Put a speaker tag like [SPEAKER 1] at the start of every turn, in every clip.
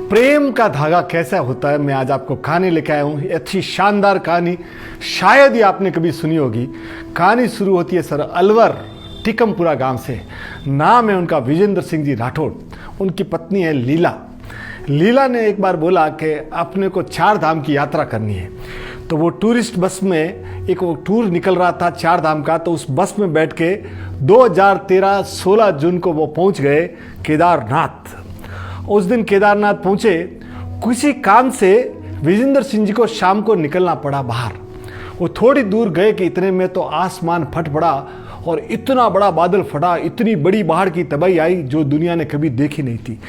[SPEAKER 1] प्रेम का धागा कैसा होता है, मैं आज आपको कहानी लेके आया हूँ। अच्छी शानदार कहानी, शायद ही आपने कभी सुनी होगी। कहानी शुरू होती है सर अलवर टिकमपुरा गांव से। नाम है उनका विजेंद्र सिंह जी राठौड़। उनकी पत्नी है लीला। लीला ने एक बार बोला कि अपने को 4 धाम की यात्रा करनी है। तो वो टूरिस्ट बस में एक वो टूर निकल रहा था 4 धाम का। तो उस बस में बैठ के 2013 16 जून को वो पहुंच गए केदारनाथ। उस दिन केदारनाथ पहुंचे। किसी काम से विजेंद्र सिंह जी को शाम को निकलना पड़ा बाहर। वो थोड़ी दूर गए कि इतने में तो आसमान फट पड़ा और इतना बड़ा बादल फटा, इतनी बड़ी बाढ़ की तबाही आई जो दुनिया ने कभी देखी नहीं थी।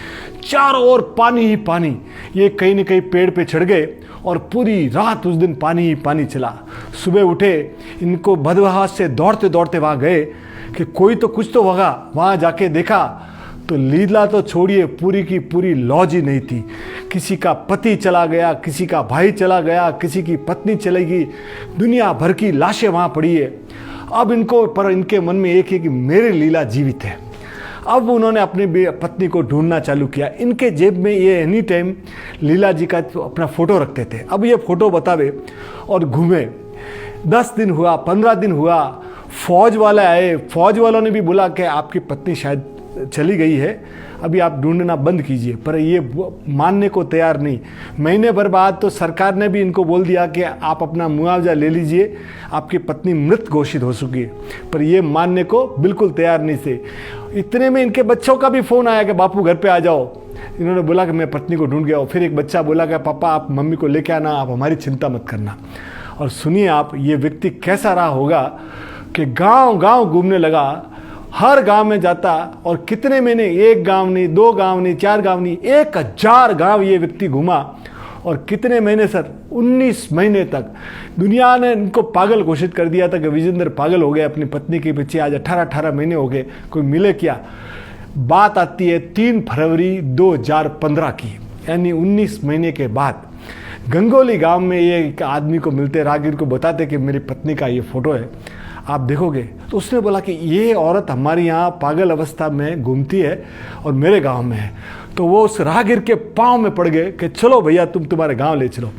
[SPEAKER 1] चारों ओर पानी ही पानी। ये कहीं न कहीं पेड़ पे चढ़ गए और पूरी रात उस दिन पानी ही पानी चला। सुबह उठे, इनको भदभहास से दौड़ते दौड़ते वहाँ गए कि कोई तो कुछ तो होगा। वहाँ जाके देखा तो लीला तो छोड़िए, पूरी की पूरी लॉज ही नहीं थी। किसी का पति चला गया, किसी का भाई चला गया, किसी की पत्नी चली गई। दुनिया भर की लाशें वहाँ पड़ी है। अब इनके मन में एक है कि मेरी लीला जीवित है। अब उन्होंने अपनी पत्नी को ढूंढना चालू किया। इनके जेब में ये एनी टाइम लीला जी का अपना फ़ोटो रखते थे। अब ये फ़ोटो बतावे और घूमे। 10 दिन हुआ, 15 दिन हुआ। फौज वाले आए। फौज वालों ने भी बोला कि आपकी पत्नी शायद चली गई है, अभी आप ढूंढना बंद कीजिए। पर ये मानने को तैयार नहीं। महीने भर बाद तो सरकार ने भी इनको बोल दिया कि आप अपना मुआवजा ले लीजिए, आपकी पत्नी मृत घोषित हो चुकी है। पर ये मानने को बिल्कुल तैयार नहीं थे। इतने में इनके बच्चों का भी फ़ोन आया कि बापू घर पे आ जाओ। इन्होंने बोला कि मैं पत्नी को ढूंढ गया हूँ। फिर एक बच्चा बोला कि पापा आप मम्मी को लेके आना, आप हमारी चिंता मत करना। और सुनिए आप, ये व्यक्ति कैसा रहा होगा कि गाँव गाँव घूमने लगा। हर गांव में जाता और कितने महीने, 1 गांव नहीं, 2 गांव नहीं, 4 गांव नहीं, 1000 गांव ये व्यक्ति घूमा। और कितने महीने सर, 19 महीने तक। दुनिया ने इनको पागल घोषित कर दिया था कि विजेंद्र पागल हो गए अपनी पत्नी के पीछे। आज 18 महीने हो गए, कोई मिले क्या। बात आती है 3 फरवरी 2015 की, यानी 19 महीने के बाद। गंगोली गांव में ये एक आदमी को मिलते, राहगीर को बताते कि मेरी पत्नी का ये फ़ोटो है, आप देखोगे। तो उसने बोला कि ये औरत हमारे यहाँ पागल अवस्था में घूमती है और मेरे गांव में है। तो वो उस राहगीर के पाँव में पड़ गए कि चलो भैया तुम्हारे गांव ले चलो।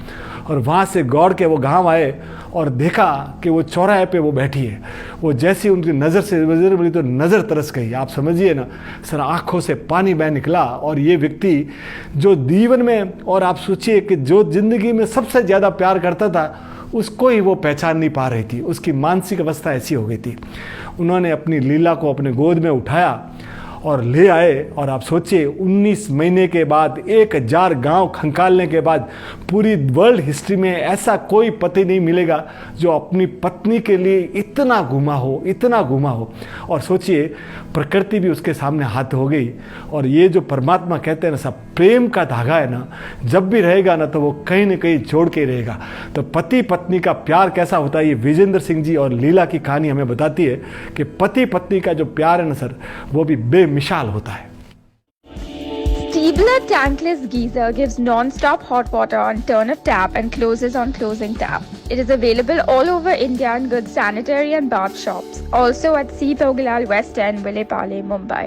[SPEAKER 1] और वहाँ से गौड़ के वो गांव आए और देखा कि वो चौराहे पे वो बैठी है। वो जैसी उनकी नज़र से नज़र मिली तो नज़र तरस गई। आप समझिए ना सर, आँखों से पानी बह निकला। और ये व्यक्ति जो जीवन में, और आप सोचिए कि जो ज़िंदगी में सबसे ज़्यादा प्यार करता था, उसको ही वो पहचान नहीं पा रही थी। उसकी मानसिक अवस्था ऐसी हो गई थी। उन्होंने अपनी लीला को अपने गोद में उठाया और ले आए। और आप सोचिए 19 महीने के बाद, 1000 गांव खंगालने के बाद, पूरी वर्ल्ड हिस्ट्री में ऐसा कोई पति नहीं मिलेगा जो अपनी पत्नी के लिए इतना घूमा हो, इतना घूमा हो। और सोचिए प्रकृति भी उसके सामने हाथ हो गई। और ये जो परमात्मा कहते हैं ना सब, प्रेम का धागा है ना, जब भी रहेगा ना तो वो कहीं ना कहीं जोड़ के रहेगा। तो पति पत्नी का प्यार कैसा होता है, ये विजेंद्र सिंह जी और लीला की कहानी हमें बताती है कि पति पत्नी का जो प्यार है ना सर, वो भी बेमिसाल होता है।
[SPEAKER 2] Stiebler tankless geyser gives non-stop hot water on turn of tap and closes on closing tap. It is available all over India in good sanitary and bath shops. Also at C. Pogalal West End, Vile Pale, Mumbai.